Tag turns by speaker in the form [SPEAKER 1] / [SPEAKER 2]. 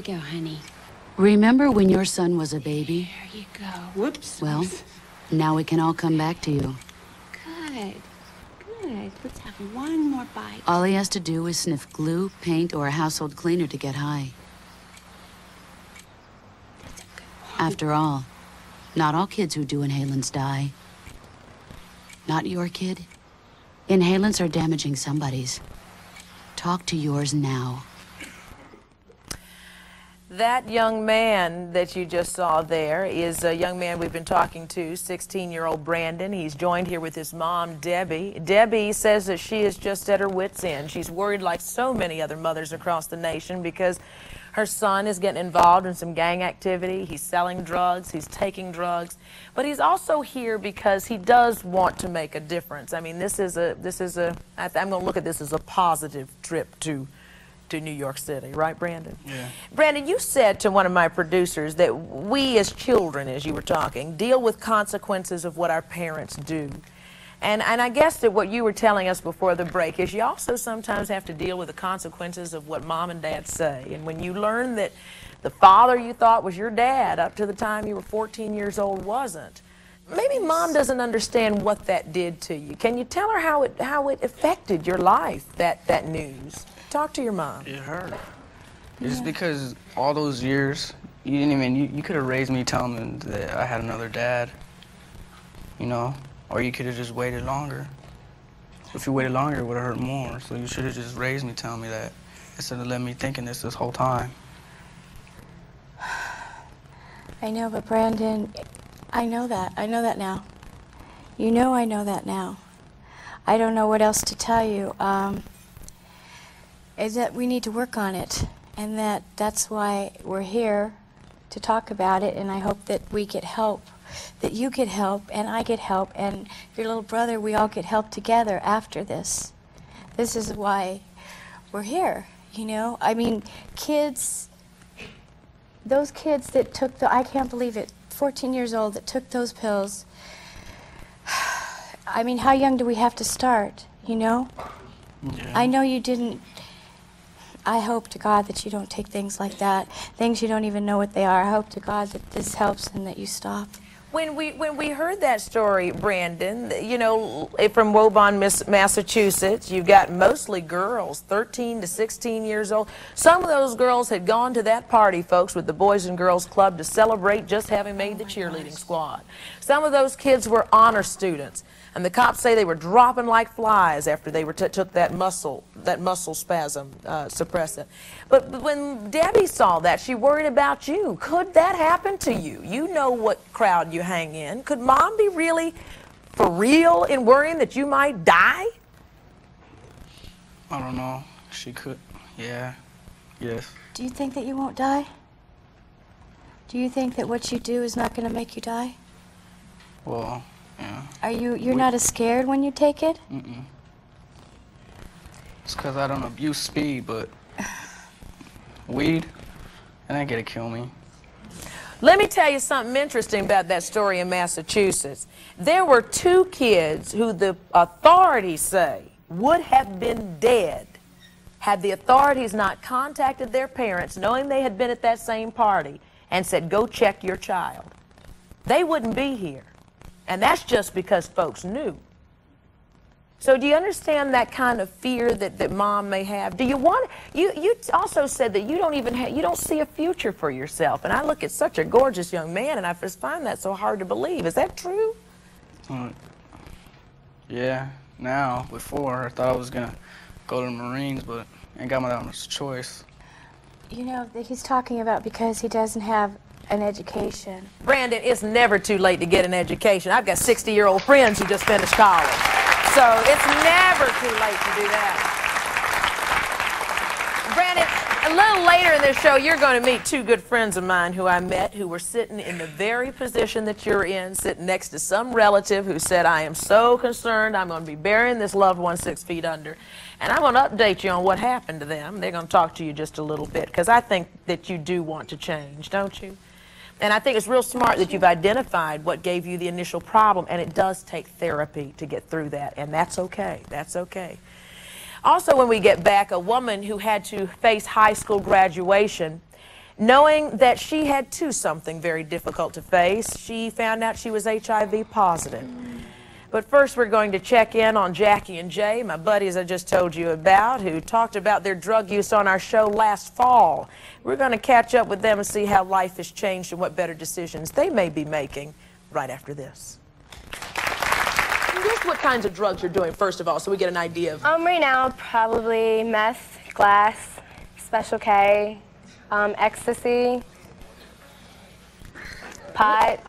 [SPEAKER 1] you go, honey.
[SPEAKER 2] Remember when your son was a baby?
[SPEAKER 1] There you go. Whoops.
[SPEAKER 2] Well, now we can all come back to you.
[SPEAKER 1] Good. Good. Let's have one more bite.
[SPEAKER 2] All he has to do is sniff glue, paint, or a household cleaner to get high.
[SPEAKER 1] That's a good one.
[SPEAKER 2] After all, not all kids who do inhalants die. Not your kid. Inhalants are damaging somebody's. Talk to yours now.
[SPEAKER 3] That young man that you just saw there is a young man we've been talking to, 16-year-old Brandon. He's joined here with his mom, Debbie. Debbie says that she is just at her wit's end. She's worried like so many other mothers across the nation because her son is getting involved in some gang activity. He's selling drugs. He's taking drugs. But he's also here because he does want to make a difference. I mean, I'm going to look at this as a positive trip to New York City, right, Brandon?
[SPEAKER 4] Yeah.
[SPEAKER 3] Brandon, you said to one of my producers that we as children, as you were talking, deal with consequences of what our parents do. And I guess that what you were telling us before the break is you also sometimes have to deal with the consequences of what mom and dad say. And when you learn that the father you thought was your dad up to the time you were 14 years old wasn't, maybe mom doesn't understand what that did to you. Can you tell her how it affected your life, that news? Talk to your mom.
[SPEAKER 4] It hurt. It's because all those years, you could have raised me telling me that I had another dad, you know, or you could have just waited longer. If you waited longer, it would have hurt more. So you should have just raised me telling me that instead of letting me thinking this whole time.
[SPEAKER 5] I know, but Brandon, I know that. I know that now. You know I know that now. I don't know what else to tell you. Is that we need to work on it, and that's why we're here to talk about it, and I hope that we get help, that you get help, and I get help, and your little brother, we all get help together after this. This is why we're here, you know? I mean, kids, those kids that took I can't believe it, 14 years old that took those pills, I mean, how young do we have to start, you know?
[SPEAKER 4] Yeah.
[SPEAKER 5] I know you didn't. I hope to God that you don't take things like that, things you don't even know what they are. I hope to God that this helps and that you stop.
[SPEAKER 3] When we heard that story, Brandon, you know, from Woburn, Massachusetts, you've got mostly girls, 13 to 16 years old. Some of those girls had gone to that party, folks, with the Boys and Girls Club to celebrate just having made the cheerleading squad. Some of those kids were honor students. And the cops say they were dropping like flies after they took that muscle spasm suppressant. But when Debbie saw that, she worried about you. Could that happen to you? You know what crowd you hang in. Could mom be really for real in worrying that you might die?
[SPEAKER 4] I don't know. She could. Yeah. Yes.
[SPEAKER 5] Do you think that you won't die? Do you think that what you do is not going to make you die?
[SPEAKER 4] Well, yeah.
[SPEAKER 5] You're not as scared when you take it?
[SPEAKER 4] Mm-mm. It's because I don't abuse speed, but weed, it ain't gonna kill me.
[SPEAKER 3] Let me tell you something interesting about that story in Massachusetts. There were two kids who the authorities say would have been dead had the authorities not contacted their parents, knowing they had been at that same party, and said, go check your child. They wouldn't be here. And that's just because folks knew. So do you understand that kind of fear that mom may have? Do you want, you also said that you don't see a future for yourself. And I look at such a gorgeous young man and I just find that so hard to believe. Is that true?
[SPEAKER 4] Yeah, now, before I thought I was gonna go to the Marines, but ain't got that much choice.
[SPEAKER 5] You know, he's talking about because he doesn't have an education.
[SPEAKER 3] Brandon, it's never too late to get an education. I've got 60-year-old friends who just finished college. So it's never too late to do that. Brandon, a little later in this show, you're going to meet two good friends of mine who I met who were sitting in the very position that you're in, sitting next to some relative who said, I am so concerned I'm going to be burying this loved one 6 feet under. And I'm going to update you on what happened to them. They're going to talk to you just a little bit because I think that you do want to change, don't you? And I think it's real smart that you've identified what gave you the initial problem, and it does take therapy to get through that, and that's okay. That's okay. Also, when we get back, a woman who had to face high school graduation knowing that she had too something very difficult to face. She found out she was HIV positive. But first we're going to check in on Jackie and Jay, my buddies I just told you about, who talked about their drug use on our show last fall. We're going to catch up with them and see how life has changed and what better decisions they may be making right after this. Guess what kinds of drugs you're doing, first of all, so we get an idea of...
[SPEAKER 6] Right now, probably meth, glass, Special K, ecstasy, pot.